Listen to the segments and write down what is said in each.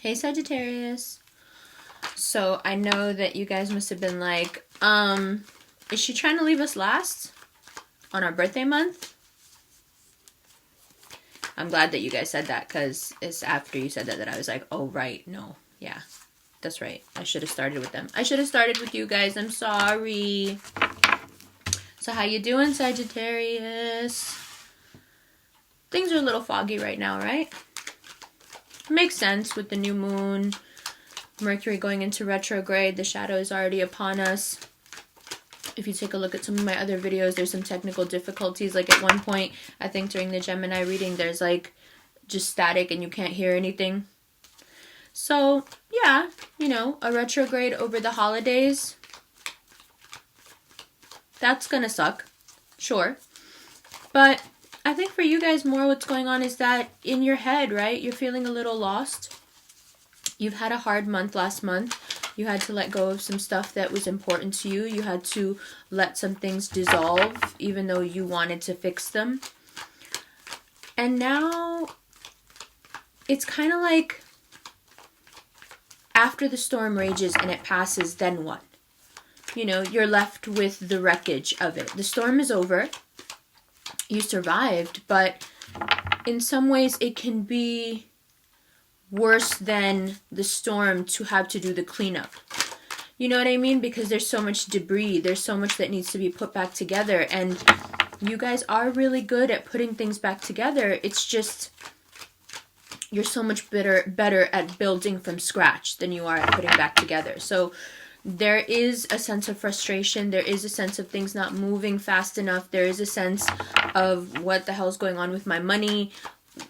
Hey Sagittarius. So I know that you guys must have been like, is she trying to leave us last on our birthday month? I'm glad that you guys said that, because it's after you said that that I was like, oh right, no, yeah, that's right. I should have started with them. I should have started with you guys. I'm sorry. So how you doing, Sagittarius? Things are a little foggy right now, right? Makes sense with the new moon, Mercury going into retrograde. The shadow is already upon us. If you take a look at some of my other videos, there's some technical difficulties. Like at one point, I think during the Gemini reading, there's like just static and you can't hear anything. So yeah, you know, a retrograde over the holidays, that's gonna suck, sure. But I think for you guys more what's going on is that in your head, right? You're feeling a little lost. You've had a hard month last month. You had to let go of some stuff that was important to you. You had to let some things dissolve even though you wanted to fix them. And now it's kind of like after the storm rages and it passes, then what? You know, you're left with the wreckage of it. The storm is over. You survived, but in some ways it can be worse than the storm to have to do the cleanup. You know what I mean? Because there's so much debris. There's so much that needs to be put back together. And you guys are really good at putting things back together. It's just you're so much better at building from scratch than you are at putting back together. So there is a sense of frustration. There is a sense of things not moving fast enough. There is a sense of what the hell's going on with my money.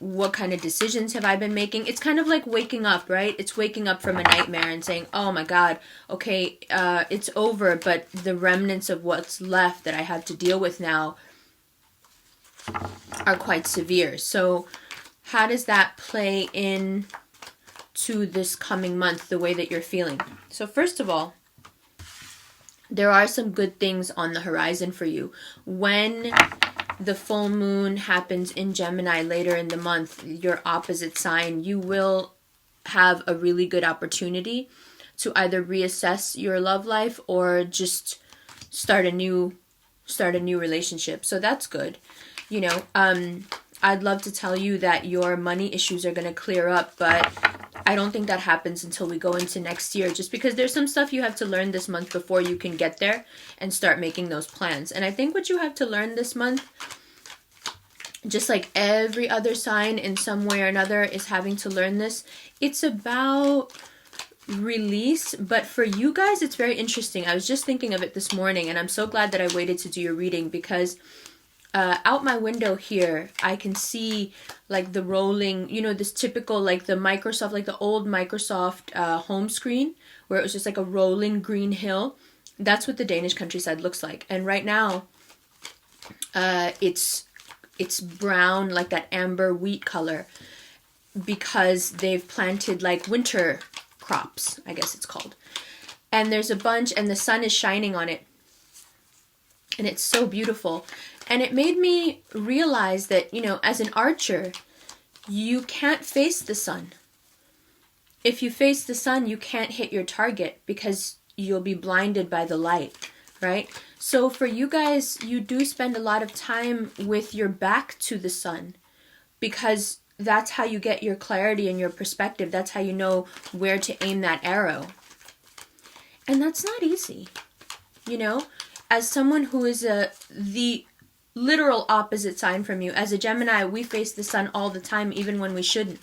What kind of decisions have I been making? It's kind of like waking up, right? It's waking up from a nightmare and saying, oh my God, okay, it's over, but the remnants of what's left that I have to deal with now are quite severe. So how does that play in to this coming month, the way that you're feeling? So first of all, there are some good things on the horizon for you. When the full moon happens in Gemini later in the month, your opposite sign, you will have a really good opportunity to either reassess your love life or just start a new relationship. So that's good. You know, I'd love to tell you that your money issues are going to clear up, but I don't think that happens until we go into next year, just because there's some stuff you have to learn this month before you can get there and start making those plans. And I think what you have to learn this month, just like every other sign in some way or another is having to learn this, it's about release. But for you guys, it's very interesting. I was just thinking of it this morning, and I'm so glad that I waited to do your reading, because out my window here, I can see like the rolling, you know, this typical, like the Microsoft, like the old Microsoft home screen, where it was just like a rolling green hill. That's what the Danish countryside looks like. And right now, it's brown, like that amber wheat color, because they've planted like winter crops, I guess it's called. And there's a bunch, and the sun is shining on it. And it's so beautiful. And it made me realize that, you know, as an archer, you can't face the sun. If you face the sun, you can't hit your target because you'll be blinded by the light, right? So for you guys, you do spend a lot of time with your back to the sun, because that's how you get your clarity and your perspective. That's how you know where to aim that arrow. And that's not easy, you know? As someone who is the literal opposite sign from you, as a Gemini, we face the sun all the time, even when we shouldn't.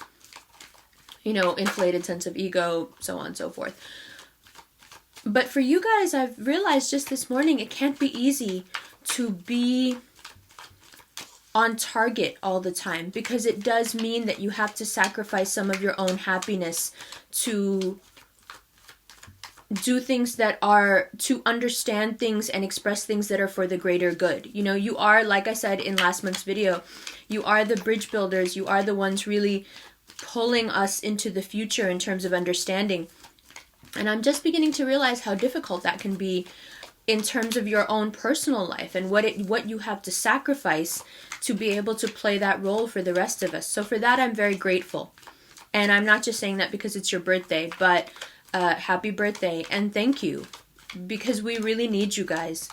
You know, inflated sense of ego, so on and so forth. But for you guys, I've realized just this morning, it can't be easy to be on target all the time, because it does mean that you have to sacrifice some of your own happiness to do things that are, to understand things and express things that are for the greater good. You know, you are, like I said in last month's video, you are the bridge builders. You are the ones really pulling us into the future in terms of understanding. And I'm just beginning to realize how difficult that can be in terms of your own personal life and what you have to sacrifice to be able to play that role for the rest of us. So for that, I'm very grateful. And I'm not just saying that because it's your birthday, but happy birthday and thank you. Because we really need you guys.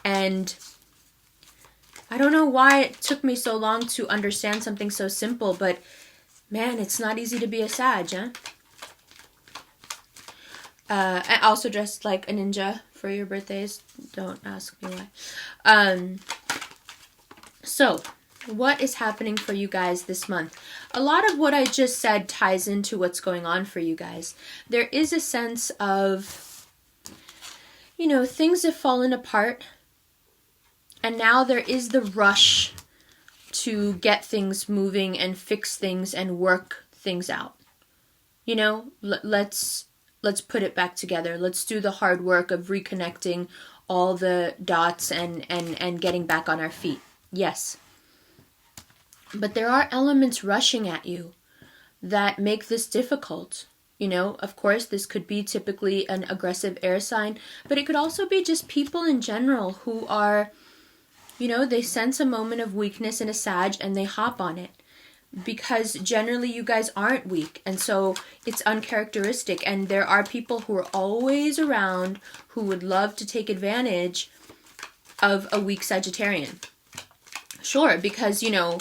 And I don't know why it took me so long to understand something so simple, but man, it's not easy to be a Sag, huh? I also dressed like a ninja for your birthdays. Don't ask me why. So, what is happening for you guys this month? A lot of what I just said ties into what's going on for you guys. There is a sense of, you know, things have fallen apart. And now there is the rush to get things moving and fix things and work things out. You know, let's put it back together. Let's do the hard work of reconnecting all the dots and getting back on our feet. Yes. But there are elements rushing at you that make this difficult. You know, of course, this could be typically an aggressive air sign, but it could also be just people in general who are, you know, they sense a moment of weakness in a Sag and they hop on it. Because generally you guys aren't weak, and so it's uncharacteristic, and there are people who are always around who would love to take advantage of a weak Sagittarian. Sure, because, you know,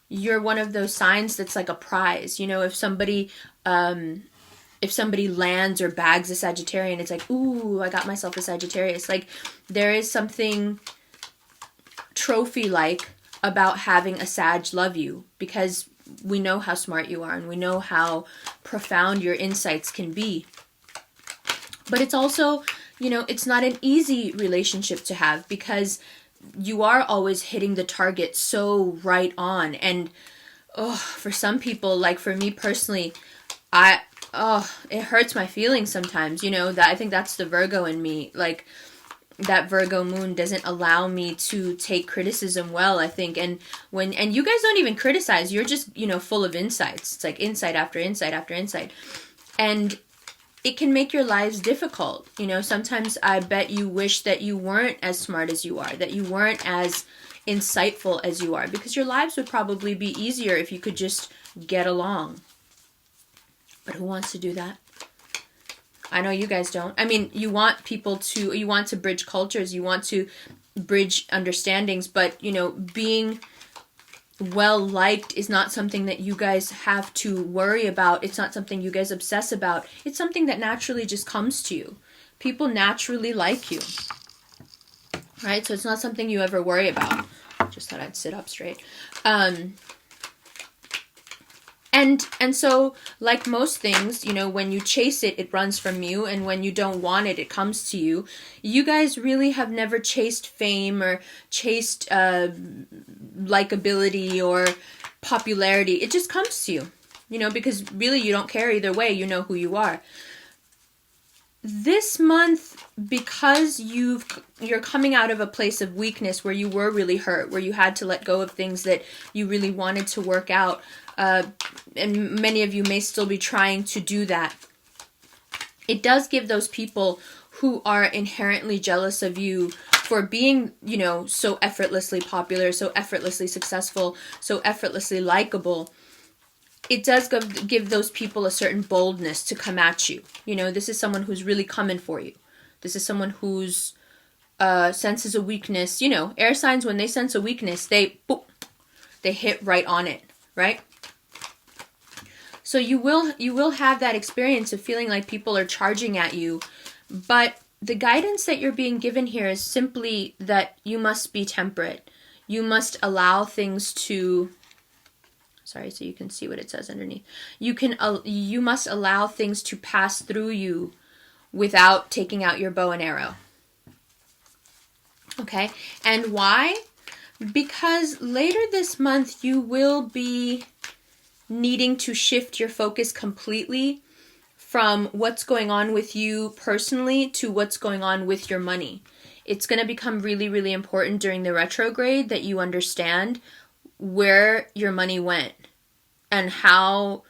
you're one of those signs that's like a prize. You know, if somebody lands or bags a Sagittarian, it's like, ooh, I got myself a Sagittarius. Like, there is something trophy-like about having a Sag love you, because we know how smart you are and we know how profound your insights can be. But it's also, you know, it's not an easy relationship to have, because you are always hitting the target so right on. And for some people, like for me personally, it hurts my feelings sometimes, you know, that I think that's the Virgo in me. Like, that Virgo moon doesn't allow me to take criticism well, I think. And you guys don't even criticize, you're just, you know, full of insights. It's like insight after insight after insight. And it can make your lives difficult. You know, sometimes I bet you wish that you weren't as smart as you are, that you weren't as insightful as you are, because your lives would probably be easier if you could just get along. But who wants to do that? I know you guys don't. I mean, you want to bridge cultures, you want to bridge understandings, but, you know, being well-liked is not something that you guys have to worry about. It's not something you guys obsess about. It's something that naturally just comes to you. People naturally like you, right? So it's not something you ever worry about. Just thought I'd sit up straight. And so, like most things, you know, when you chase it, it runs from you. And when you don't want it, it comes to you. You guys really have never chased fame or chased likability or popularity. It just comes to you, you know, because really you don't care either way. You know who you are. This month, because you're coming out of a place of weakness where you were really hurt, where you had to let go of things that you really wanted to work out, and many of you may still be trying to do that. It does give those people who are inherently jealous of you for being, you know, so effortlessly popular, so effortlessly successful, so effortlessly likable. It does give those people a certain boldness to come at you. You know, this is someone who's really coming for you. This is someone who's senses a weakness. You know, air signs, when they sense a weakness, they hit right on it, right? So you will have that experience of feeling like people are charging at you, but the guidance that you're being given here is simply that you must be temperate. You must allow things to, sorry, so you can see what it says underneath. You must allow things to pass through you without taking out your bow and arrow. Okay? And why? Because later this month you will be needing to shift your focus completely from what's going on with you personally to what's going on with your money. It's going to become really, really important during the retrograde that you understand where your money went and how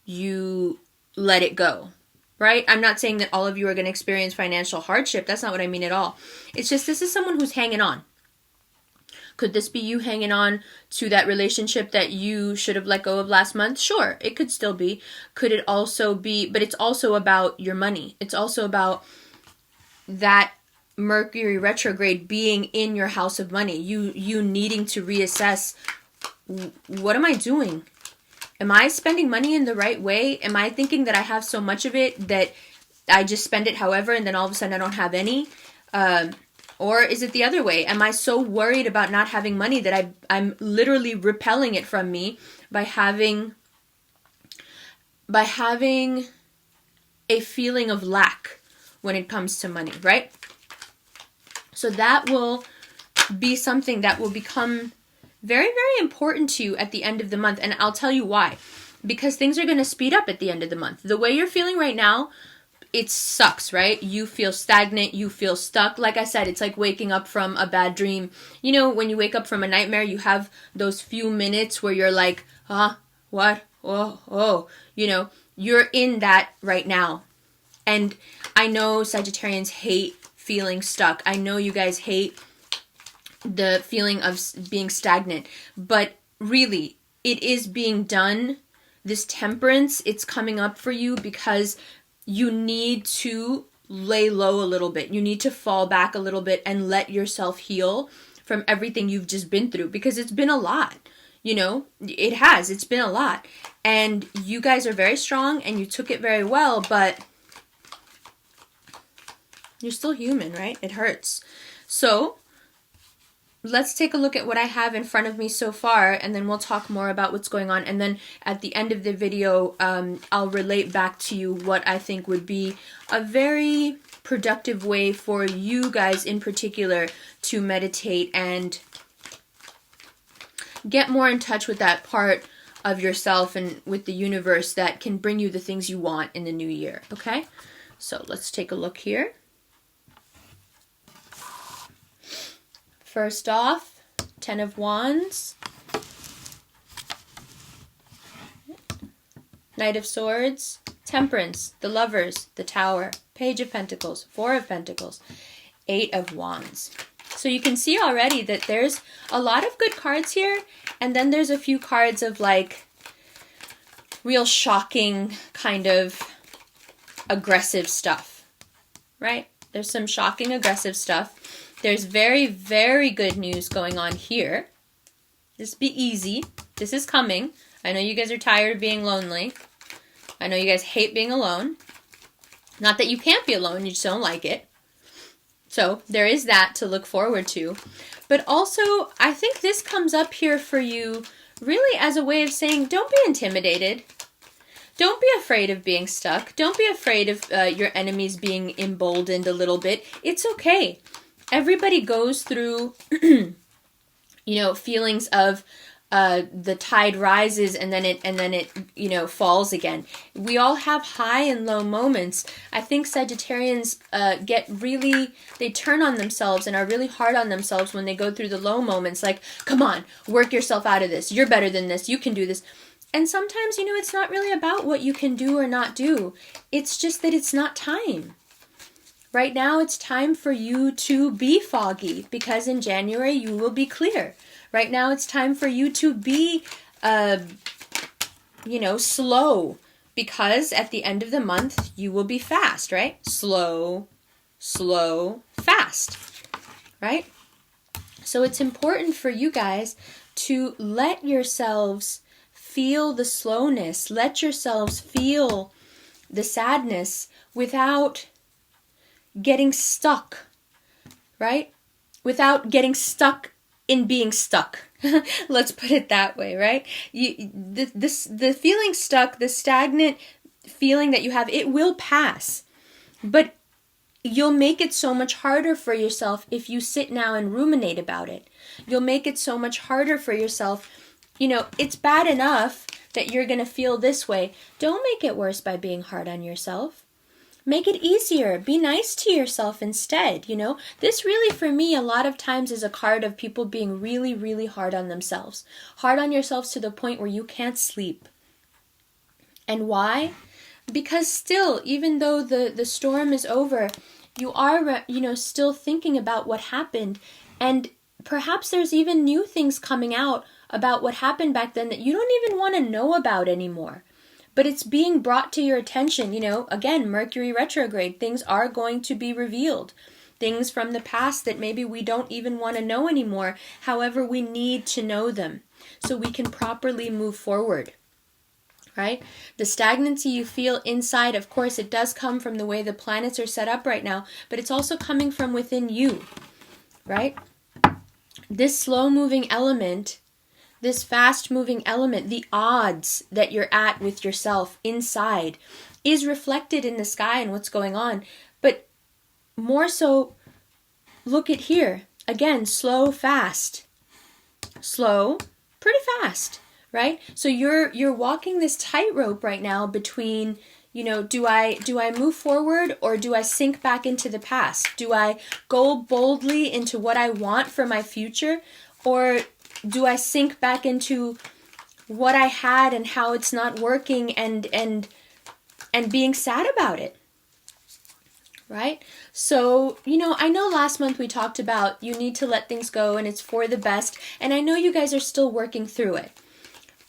you let it go, right? I'm not saying that all of you are going to experience financial hardship. That's not what I mean at all. It's just, this is someone who's hanging on. Could this be you hanging on to that relationship that you should have let go of last month? Sure, it could still be. Could it also be, but it's also about your money. It's also about that Mercury retrograde being in your house of money. You needing to reassess, what am I doing? Am I spending money in the right way? Am I thinking that I have so much of it that I just spend it however and then all of a sudden I don't have any? Or is it the other way? Am I so worried about not having money that I'm literally repelling it from me by having a feeling of lack when it comes to money, right? So that will be something that will become very, very important to you at the end of the month. And I'll tell you why. Because things are going to speed up at the end of the month. The way you're feeling right now, it sucks, right? You feel stagnant. You feel stuck. Like I said, it's like waking up from a bad dream. You know, when you wake up from a nightmare, you have those few minutes where you're like, what? Oh. You know, you're in that right now. And I know Sagittarians hate feeling stuck. I know you guys hate the feeling of being stagnant, but really it is being done. This temperance, it's coming up for you because you need to lay low a little bit. You need to fall back a little bit and let yourself heal from everything you've just been through, because it's been a lot. You know, it's been a lot, and you guys are very strong and you took it very well, but you're still human, right? It hurts. So let's take a look at what I have in front of me so far, and then we'll talk more about what's going on. And then at the end of the video, I'll relate back to you what I think would be a very productive way for you guys in particular to meditate and get more in touch with that part of yourself and with the universe that can bring you the things you want in the new year, okay? So let's take a look here. First off, 10 of Wands, Knight of Swords, Temperance, the Lovers, the Tower, Page of Pentacles, 4 of Pentacles, 8 of Wands. So you can see already that there's a lot of good cards here, and then there's a few cards of like real shocking kind of aggressive stuff, right? There's some shocking aggressive stuff. There's very, very good news going on here. This be easy. This is coming. I know you guys are tired of being lonely. I know you guys hate being alone. Not that you can't be alone, you just don't like it. So there is that to look forward to. But also, I think this comes up here for you really as a way of saying, don't be intimidated. Don't be afraid of being stuck. Don't be afraid of your enemies being emboldened a little bit. It's okay. Everybody goes through, you know, feelings of the tide rises and then it you know, falls again. We all have high and low moments. I think Sagittarians they turn on themselves and are really hard on themselves when they go through the low moments. Like, come on, work yourself out of this. You're better than this. You can do this. And sometimes, you know, it's not really about what you can do or not do. It's just that it's not time. Right now, it's time for you to be foggy, because in January, you will be clear. Right now, it's time for you to be, you know, slow, because at the end of the month, you will be fast, right? Slow, fast, right? So it's important for you guys to let yourselves feel the slowness, let yourselves feel the sadness without getting stuck, right? Without getting stuck in being stuck. Let's put it that way, right? The feeling stuck, the stagnant feeling that you have, it will pass. But you'll make it so much harder for yourself if you sit now and ruminate about it. You'll make it so much harder for yourself. You know, it's bad enough that you're going to feel this way. Don't make it worse by being hard on yourself. Make it easier. Be nice to yourself instead, you know. This really, for me, a lot of times is a card of people being really, really hard on themselves. Hard on yourselves to the point where you can't sleep. And why? Because still, even though the storm is over, you are, you know, still thinking about what happened. And perhaps there's even new things coming out about what happened back then that you don't even want to know about anymore. But it's being brought to your attention. Again, Mercury retrograde, things are going to be revealed. Things from the past that maybe we don't even want to know anymore. However, we need to know them so we can properly move forward. Right? The stagnancy you feel inside, of course, it does come from the way the planets are set up right now, but it's also coming from within you. Right? This slow-moving element, this fast-moving element, the odds that you're at with yourself inside is reflected in the sky and what's going on. But more so, look at here. Again, slow, fast. Slow, pretty fast, right? So you're walking this tightrope right now between, do I move forward or do I sink back into the past? Do I go boldly into what I want for my future, or do I sink back into what I had and how it's not working and being sad about it? Right? So, I know last month we talked about you need to let things go and it's for the best. And I know you guys are still working through it.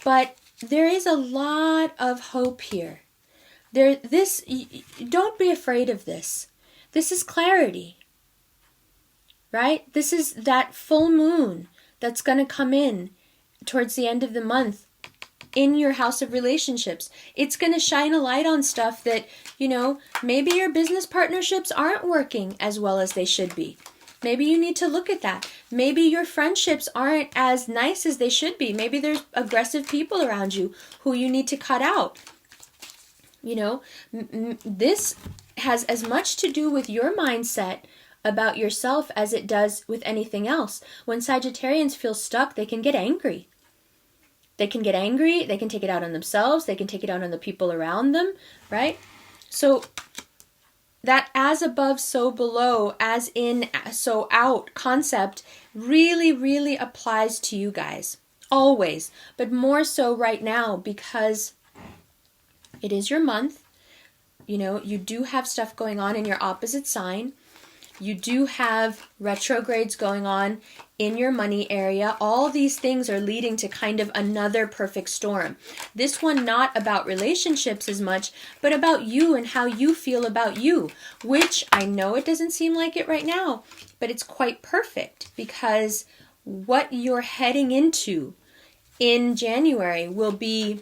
But there is a lot of hope here. Don't be afraid of this. This is clarity. Right? This is that full moon that's going to come in towards the end of the month in your house of relationships. It's going to shine a light on stuff that, maybe your business partnerships aren't working as well as they should be. Maybe you need to look at that. Maybe your friendships aren't as nice as they should be. Maybe there's aggressive people around you who you need to cut out. This has as much to do with your mindset about yourself as it does with anything else. When Sagittarians feel stuck, they can get angry. They can take it out on themselves, they can take it out on the people around them, right? So that as above, so below, as in, so out concept really, really applies to you guys. Always. But more so right now because it is your month. You do have stuff going on in your opposite sign. You do have retrogrades going on in your money area. All these things are leading to kind of another perfect storm. This one not about relationships as much, but about you and how you feel about you, which I know it doesn't seem like it right now, but it's quite perfect because what you're heading into in January will be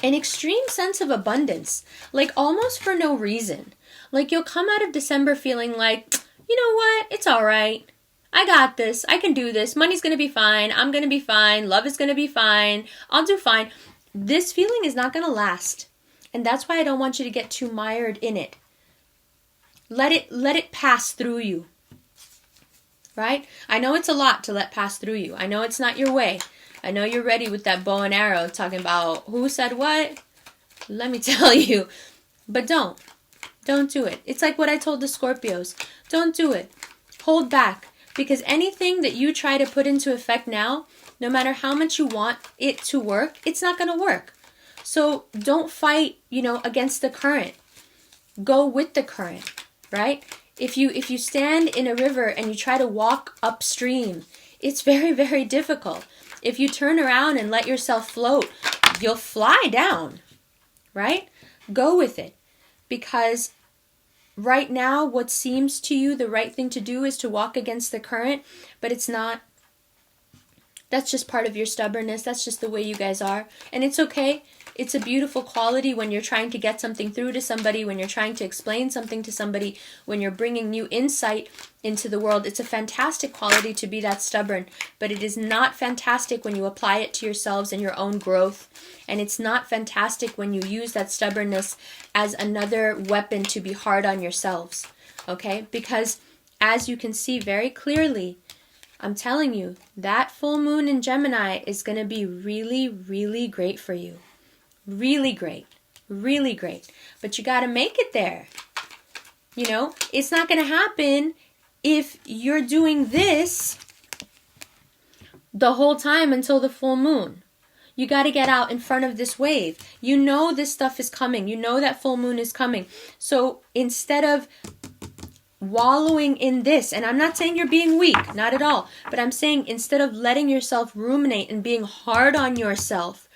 an extreme sense of abundance, like almost for no reason. Like you'll come out of December feeling like, you know what, it's all right. I got this. I can do this. Money's going to be fine. I'm going to be fine. Love is going to be fine. I'll do fine. This feeling is not going to last. And that's why I don't want you to get too mired in it. Let it pass through you. Right? I know it's a lot to let pass through you. I know it's not your way. I know you're ready with that bow and arrow talking about who said what. Let me tell you. But don't. Don't do it. It's like what I told the Scorpios. Don't do it. Hold back. Because anything that you try to put into effect now, no matter how much you want it to work, it's not going to work. So don't fight, against the current. Go with the current, right? If you stand in a river and you try to walk upstream, it's very, very difficult. If you turn around and let yourself float, you'll fly down, right? Go with it. Because right now, what seems to you the right thing to do is to walk against the current, but it's not. That's just part of your stubbornness. That's just the way you guys are. And it's okay. It's a beautiful quality when you're trying to get something through to somebody, when you're trying to explain something to somebody, when you're bringing new insight into the world. It's a fantastic quality to be that stubborn, but it is not fantastic when you apply it to yourselves and your own growth. And it's not fantastic when you use that stubbornness as another weapon to be hard on yourselves. Okay? Because as you can see very clearly, I'm telling you, that full moon in Gemini is going to be really, really great for you. Really great. Really great. But you got to make it there. It's not going to happen if you're doing this the whole time until the full moon. You got to get out in front of this wave. This stuff is coming. That full moon is coming. So instead of wallowing in this, and I'm not saying you're being weak, not at all, but I'm saying instead of letting yourself ruminate and being hard on yourself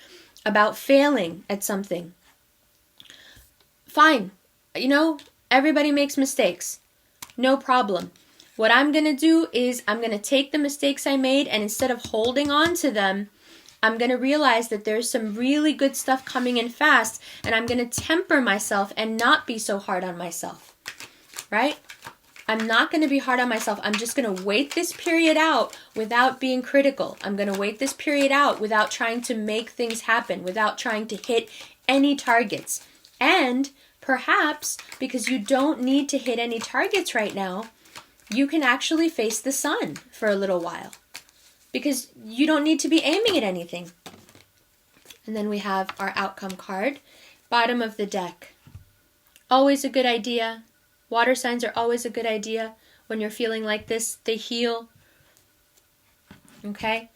about failing at something, fine, everybody makes mistakes, no problem. What I'm going to do is I'm going to take the mistakes I made, and instead of holding on to them, I'm going to realize that there's some really good stuff coming in fast, and I'm going to temper myself and not be so hard on myself, right? I'm not going to be hard on myself. I'm just going to wait this period out without being critical. I'm going to wait this period out without trying to make things happen, without trying to hit any targets. And perhaps, because you don't need to hit any targets right now, you can actually face the sun for a little while, because you don't need to be aiming at anything. And then we have our outcome card, bottom of the deck. Always a good idea. Water signs are always a good idea. When you're feeling like this, they heal. Okay?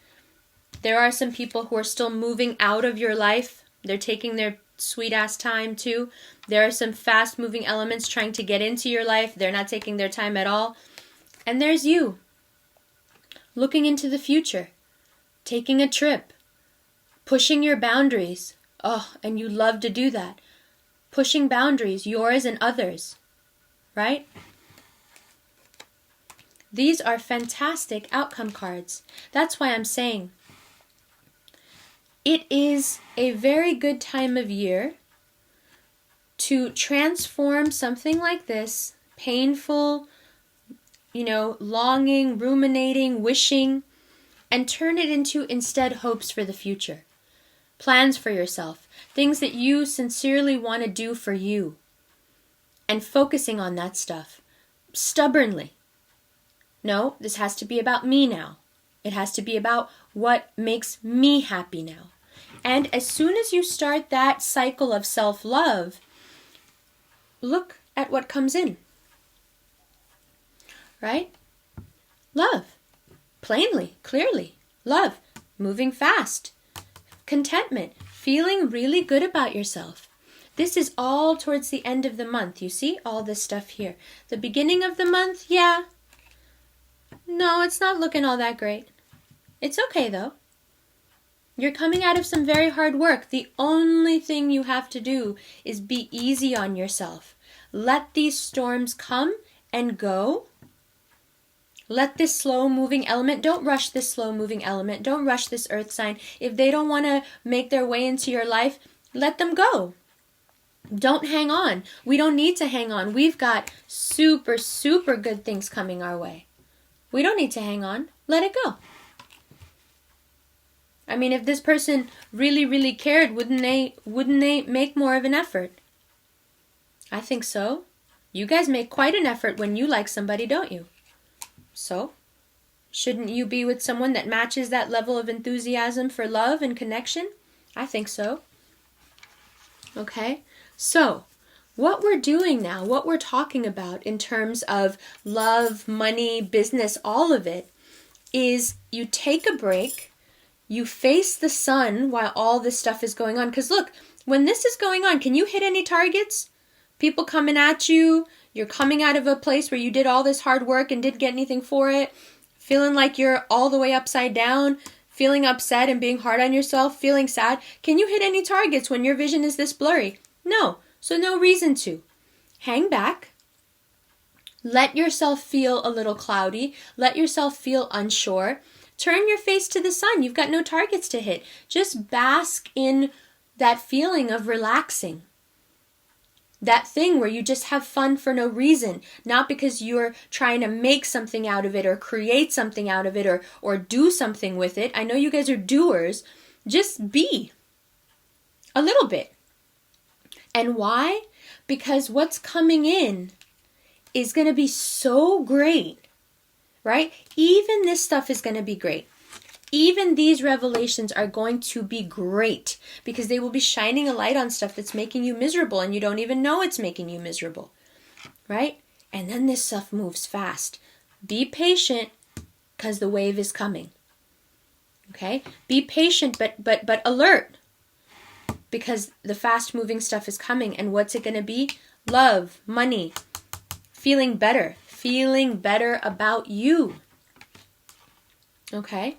There are some people who are still moving out of your life. They're taking their sweet ass time too. There are some fast moving elements trying to get into your life. They're not taking their time at all. And there's you, looking into the future, taking a trip, pushing your boundaries. Oh, and you love to do that. Pushing boundaries, yours and others. Right? These are fantastic outcome cards. That's why I'm saying it is a very good time of year to transform something like this, painful, longing, ruminating, wishing, and turn it into instead hopes for the future. Plans for yourself. Things that you sincerely want to do for you. And focusing on that stuff stubbornly. No, this has to be about me now. It has to be about what makes me happy now. And as soon as you start that cycle of self-love, look at what comes in. Right? Love. Plainly, clearly. Love. Moving fast. Contentment. Feeling really good about yourself. This is all towards the end of the month. You see all this stuff here. The beginning of the month, yeah. No, it's not looking all that great. It's okay though. You're coming out of some very hard work. The only thing you have to do is be easy on yourself. Let these storms come and go. Let this slow-moving element, don't rush this slow-moving element. Don't rush this earth sign. If they don't want to make their way into your life, let them go. Don't hang on. We don't need to hang on. We've got super, super good things coming our way. We don't need to hang on. Let it go. I mean, if this person really, really cared, wouldn't they make more of an effort? I think so. You guys make quite an effort when you like somebody, don't you? So, shouldn't you be with someone that matches that level of enthusiasm for love and connection? I think so. Okay? So, what we're doing now, what we're talking about in terms of love, money, business, all of it, is you take a break, you face the sun while all this stuff is going on. Because look, when this is going on, can you hit any targets? People coming at you, you're coming out of a place where you did all this hard work and didn't get anything for it, feeling like you're all the way upside down, feeling upset and being hard on yourself, feeling sad. Can you hit any targets when your vision is this blurry? No, so no reason to. Hang back. Let yourself feel a little cloudy. Let yourself feel unsure. Turn your face to the sun. You've got no targets to hit. Just bask in that feeling of relaxing. That thing where you just have fun for no reason, not because you're trying to make something out of it or create something out of it or do something with it. I know you guys are doers. Just be. A little bit. And why? Because what's coming in is going to be so great, right? Even this stuff is going to be great. Even these revelations are going to be great because they will be shining a light on stuff that's making you miserable and you don't even know it's making you miserable, right? And then this stuff moves fast. Be patient because the wave is coming, okay? Be patient but alert because the fast-moving stuff is coming. And what's it going to be? Love, money, feeling better, feeling better about you. Okay?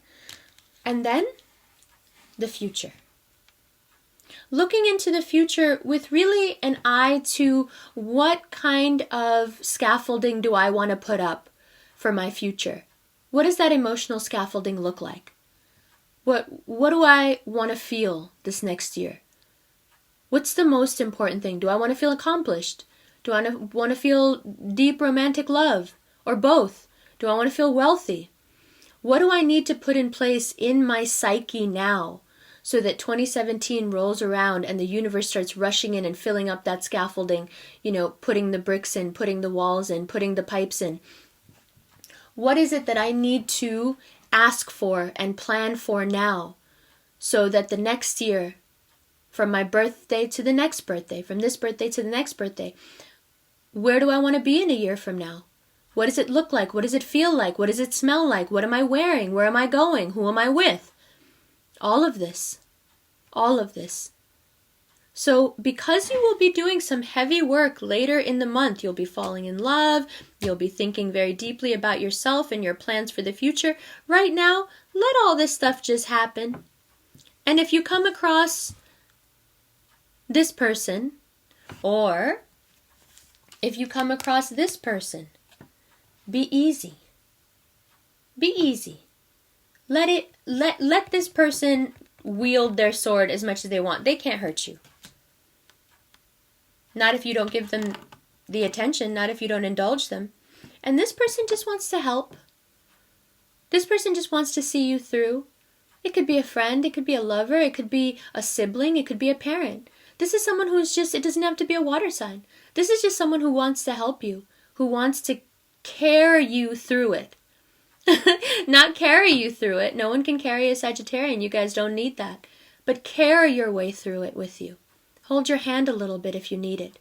And then the future. Looking into the future with really an eye to what kind of scaffolding do I want to put up for my future? What does that emotional scaffolding look like? What do I want to feel this next year? What's the most important thing? Do I want to feel accomplished? Do I want to feel deep romantic love? Or both? Do I want to feel wealthy? What do I need to put in place in my psyche now so that 2017 rolls around and the universe starts rushing in and filling up that scaffolding, putting the bricks in, putting the walls in, putting the pipes in? What is it that I need to ask for and plan for now so that the next year, from my birthday to the next birthday, from this birthday to the next birthday, where do I want to be in a year from now? What does it look like? What does it feel like? What does it smell like? What am I wearing? Where am I going? Who am I with? All of this. All of this. So because you will be doing some heavy work later in the month, you'll be falling in love, you'll be thinking very deeply about yourself and your plans for the future. Right now, let all this stuff just happen. And if you come across this person, or if you come across this person, be easy. Be easy. Let this person wield their sword as much as they want. They can't hurt you. Not if you don't give them the attention, not if you don't indulge them. And this person just wants to help. This person just wants to see you through. It could be a friend, it could be a lover, it could be a sibling, it could be a parent. This is someone who's just, it doesn't have to be a water sign. This is just someone who wants to help you, who wants to carry you through it. Not carry you through it. No one can carry a Sagittarian. You guys don't need that. But carry your way through it with you. Hold your hand a little bit if you need it.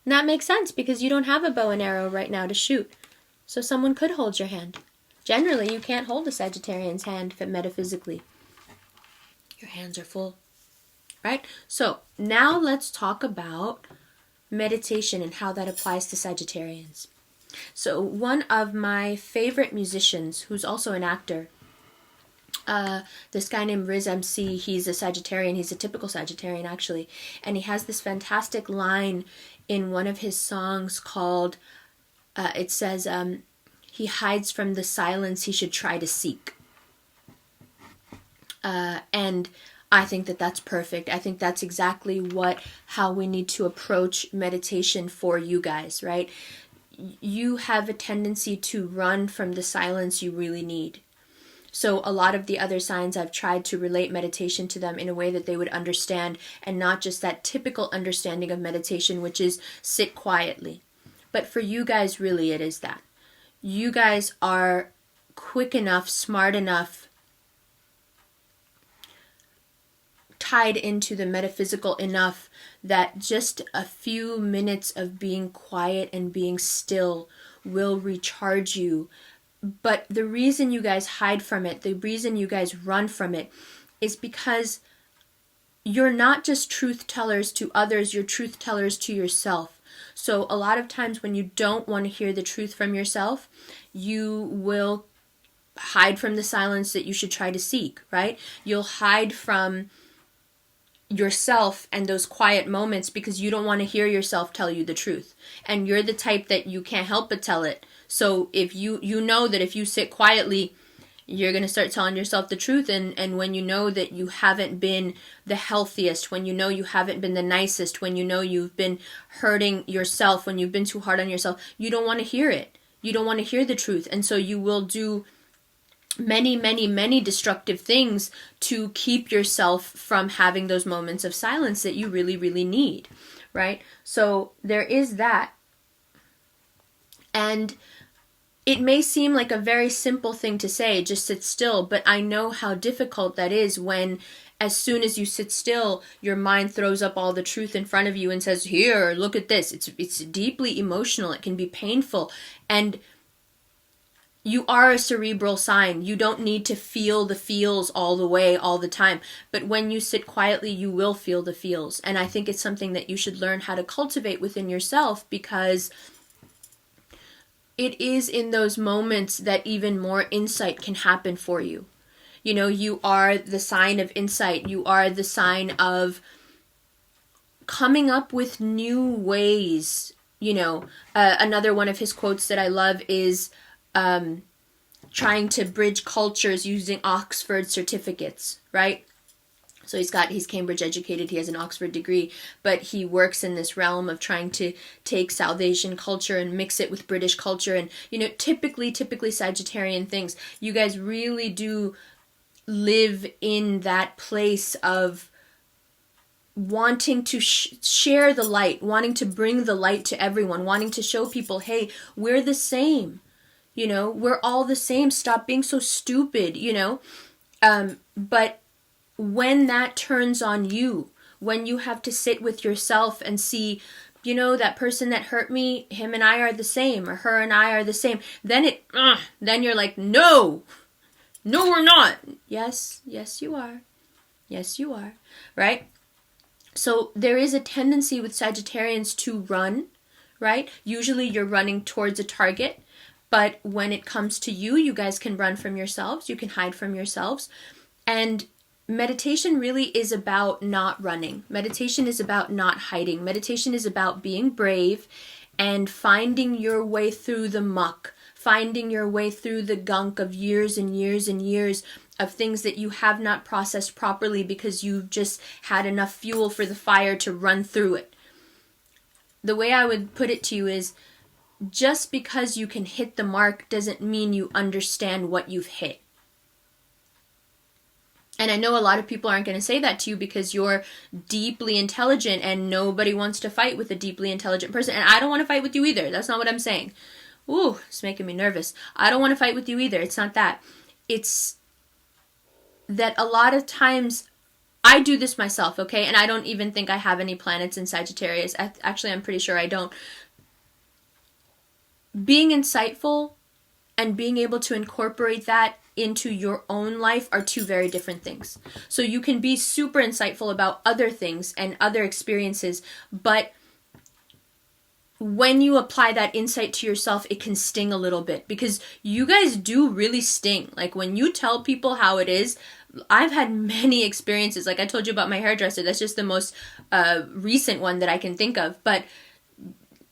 And that makes sense because you don't have a bow and arrow right now to shoot. So someone could hold your hand. Generally, you can't hold a Sagittarian's hand metaphysically. Your hands are full. Right? So now let's talk about meditation and how that applies to Sagittarians. So one of my favorite musicians, who's also an actor, this guy named Riz MC, he's a Sagittarian, he's a typical Sagittarian actually, and he has this fantastic line in one of his songs called, it says, he hides from the silence he should try to seek. And I think that that's perfect. I think that's exactly how we need to approach meditation for you guys, right? You have a tendency to run from the silence you really need. So a lot of the other signs, I've tried to relate meditation to them in a way that they would understand, and not just that typical understanding of meditation, which is sit quietly. But for you guys, really, it is that. You guys are quick enough, smart enough, tied into the metaphysical enough that just a few minutes of being quiet and being still will recharge you. But the reason you guys hide from it, the reason you guys run from it, is because you're not just truth tellers to others, you're truth tellers to yourself. So a lot of times when you don't want to hear the truth from yourself, you will hide from the silence that you should try to seek, right? You'll hide from yourself and those quiet moments because you don't want to hear yourself tell you the truth. And you're the type that you can't help but tell it. So if you know that if you sit quietly, you're going to start telling yourself the truth. And when you know that you haven't been the healthiest, when you know you haven't been the nicest, when you know you've been hurting yourself, when you've been too hard on yourself, you don't want to hear it. You don't want to hear the truth. And so you will do many, many, many destructive things to keep yourself from having those moments of silence that you really, really need, right? So there is that. And it may seem like a very simple thing to say, just sit still, but I know how difficult that is when as soon as you sit still, your mind throws up all the truth in front of you and says, here, look at this. It's deeply emotional. It can be painful. And you are a cerebral sign. You don't need to feel the feels all the way, all the time. But when you sit quietly, you will feel the feels. And I think it's something that you should learn how to cultivate within yourself, because it is in those moments that even more insight can happen for you. You know, you are the sign of insight. You are the sign of coming up with new ways. You know, another one of his quotes that I love is trying to bridge cultures using Oxford certificates, right? So he's Cambridge educated, he has an Oxford degree, but he works in this realm of trying to take South Asian culture and mix it with British culture. And, you know, typically Sagittarian things. You guys really do live in that place of wanting to share the light, wanting to bring the light to everyone, wanting to show people, hey, we're the same. You know, we're all the same. Stop being so stupid, you know. But when that turns on you, when you have to sit with yourself and see, you know, that person that hurt me, him and I are the same, or her and I are the same, then then you're like, no, we're not. Yes, you are. Yes, you are. Right? So there is a tendency with Sagittarians to run, right? Usually you're running towards a target, but when it comes to you, you guys can run from yourselves, you can hide from yourselves. And meditation really is about not running. Meditation is about not hiding. Meditation is about being brave and finding your way through the muck, finding your way through the gunk of years and years and years of things that you have not processed properly because you've just had enough fuel for the fire to run through it. The way I would put it to you is, just because you can hit the mark doesn't mean you understand what you've hit. And I know a lot of people aren't going to say that to you because you're deeply intelligent and nobody wants to fight with a deeply intelligent person. And I don't want to fight with you either. That's not what I'm saying. Ooh, it's making me nervous. I don't want to fight with you either. It's not that. It's that a lot of times I do this myself, okay? And I don't even think I have any planets in Sagittarius. Actually, I'm pretty sure I don't. Being insightful and being able to incorporate that into your own life are two very different things. So you can be super insightful about other things and other experiences, but when you apply that insight to yourself, it can sting a little bit because you guys do really sting. Like when you tell people how it is, I've had many experiences. Like I told you about my hairdresser. That's just the most recent one that I can think of. But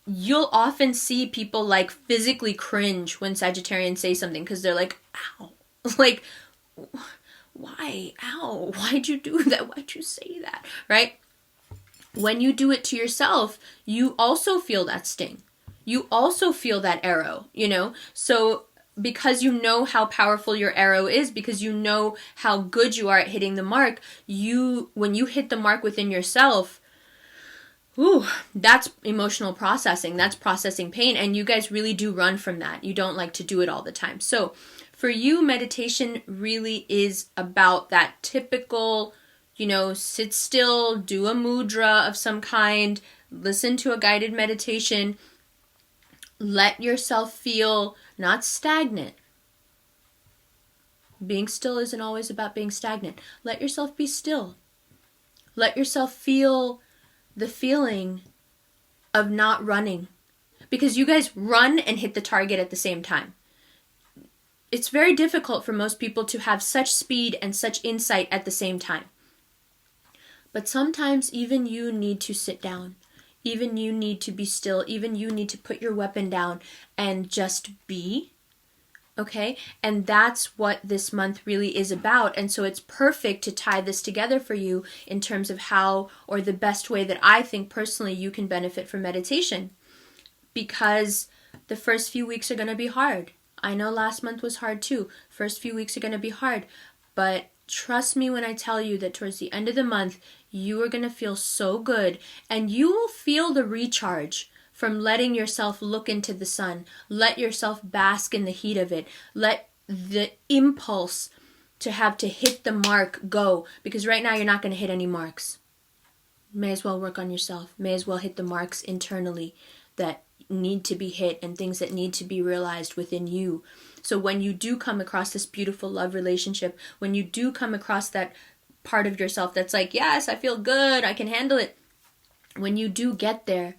you'll often see people like physically cringe when Sagittarians say something because they're like, ow. Like, why? Ow. Why'd you do that? Why'd you say that? Right? When you do it to yourself, you also feel that sting. You also feel that arrow, you know? So because you know how powerful your arrow is, because you know how good you are at hitting the mark, when you hit the mark within yourself, ooh, that's emotional processing. That's processing pain. And you guys really do run from that. You don't like to do it all the time. So for you, meditation really is about that typical, you know, sit still, do a mudra of some kind, listen to a guided meditation, let yourself feel not stagnant. Being still isn't always about being stagnant. Let yourself be still. Let yourself feel the feeling of not running. Because you guys run and hit the target at the same time. It's very difficult for most people to have such speed and such insight at the same time. But sometimes even you need to sit down. Even you need to be still. Even you need to put your weapon down and just be. Okay? And that's what this month really is about. And so it's perfect to tie this together for you in terms of how, or the best way that I think personally you can benefit from meditation. Because the first few weeks are going to be hard. I know last month was hard too. First few weeks are going to be hard. But trust me when I tell you that towards the end of the month, you are going to feel so good. And you will feel the recharge from letting yourself look into the sun. Let yourself bask in the heat of it. Let the impulse to have to hit the mark go. Because right now you're not going to hit any marks. May as well work on yourself. May as well hit the marks internally that need to be hit and things that need to be realized within you. So when you do come across this beautiful love relationship, when you do come across that part of yourself that's like, yes, I feel good, I can handle it. When you do get there,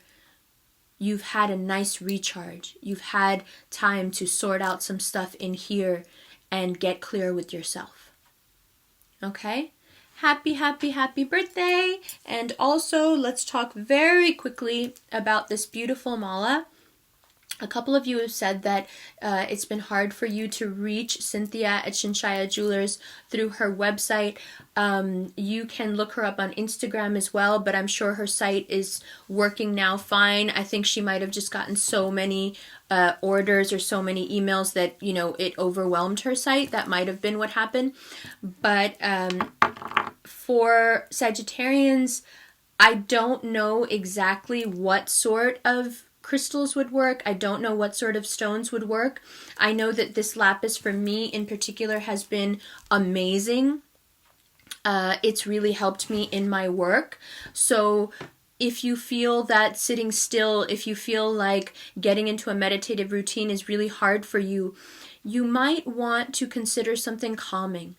you've had a nice recharge. You've had time to sort out some stuff in here and get clear with yourself. Okay? Happy, happy, happy birthday. And also, let's talk very quickly about this beautiful mala. A couple of you have said that it's been hard for you to reach Cynthia at Shinshaya Jewelers through her website. You can look her up on Instagram as well, but I'm sure her site is working now fine. I think she might have just gotten so many orders or so many emails that, you know, it overwhelmed her site. That might have been what happened. But for Sagittarians, I don't know exactly what sort of crystals would work. I don't know what sort of stones would work. I know that this lapis for me in particular has been amazing. It's really helped me in my work. So if you feel that sitting still, if you feel like getting into a meditative routine is really hard for you, you might want to consider something calming.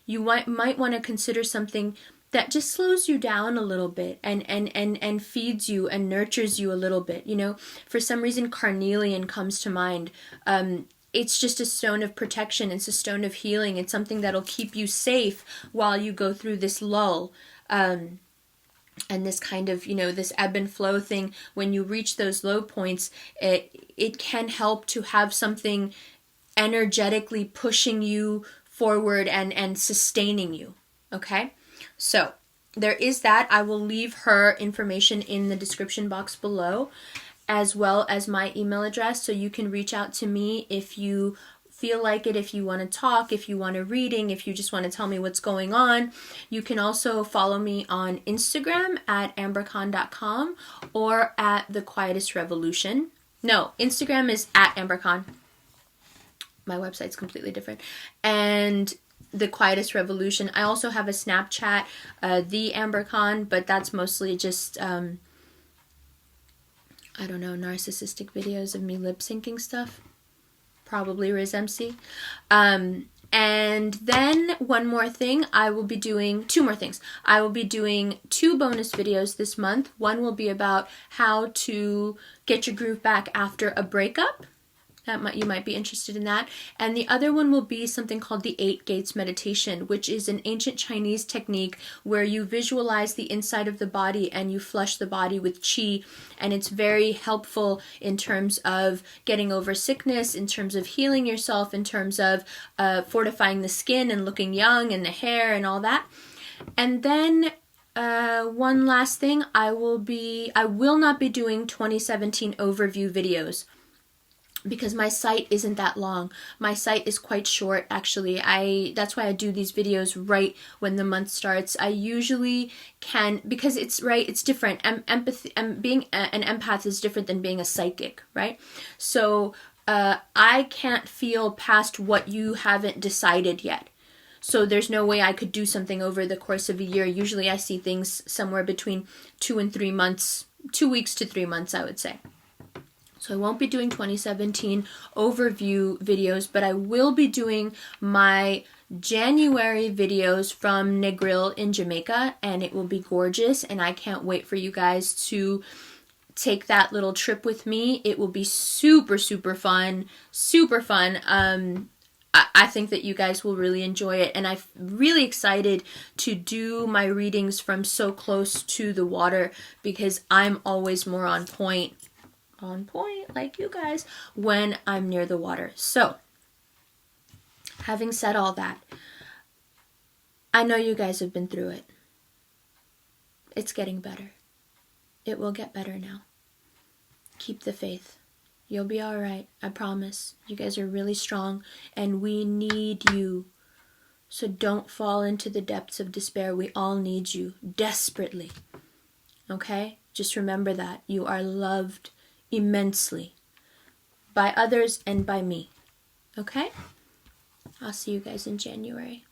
You might want to consider something that just slows you down a little bit and feeds you and nurtures you a little bit. You know, for some reason, carnelian comes to mind. It's just a stone of protection. It's a stone of healing. It's something that'll keep you safe while you go through this lull. And this kind of, you know, this ebb and flow thing, when you reach those low points, it can help to have something energetically pushing you forward and sustaining you. Okay? So there is that. I will leave her information in the description box below, as well as my email address, so you can reach out to me if you feel like it, if you want to talk, if you want a reading, if you just want to tell me what's going on. You can also follow me on Instagram at ambercon.com or at The Quietest Revolution. No, Instagram is at ambercon. My website's completely different. And The Quietest Revolution. I also have a Snapchat, The AmberCon, but that's mostly just, I don't know, narcissistic videos of me lip syncing stuff. Probably Riz MC. And then one more thing, I will be doing two more things. I will be doing 2 bonus videos this month. One will be about how to get your groove back after a breakup. You might be interested in that. And the other one will be something called the 8 Gates Meditation, which is an ancient Chinese technique where you visualize the inside of the body and you flush the body with qi. And it's very helpful in terms of getting over sickness, in terms of healing yourself, in terms of fortifying the skin and looking young and the hair and all that. And then one last thing, I will not be doing 2017 overview videos, because my site isn't that long. My site is quite short, actually. That's why I do these videos right when the month starts. I usually can, because it's different. Empathy, being an empath is different than being a psychic, right? So I can't feel past what you haven't decided yet. So there's no way I could do something over the course of a year. Usually I see things somewhere between 2 and 3 months, 2 weeks to 3 months, I would say. So I won't be doing 2017 overview videos, but I will be doing my January videos from Negril in Jamaica, and it will be gorgeous, and I can't wait for you guys to take that little trip with me. It will be super, super fun, super fun. I think that you guys will really enjoy it, and I'm really excited to do my readings from so close to the water, because I'm always more on point like you guys when I'm near the water. So having said all that, I know you guys have been through it. It's getting better. It will get better now. Keep the faith. You'll be all right. I promise. You guys are really strong and we need you. So don't fall into the depths of despair. We all need you desperately. Okay? Just remember that. You are loved immensely by others and by me. Okay? I'll see you guys in January.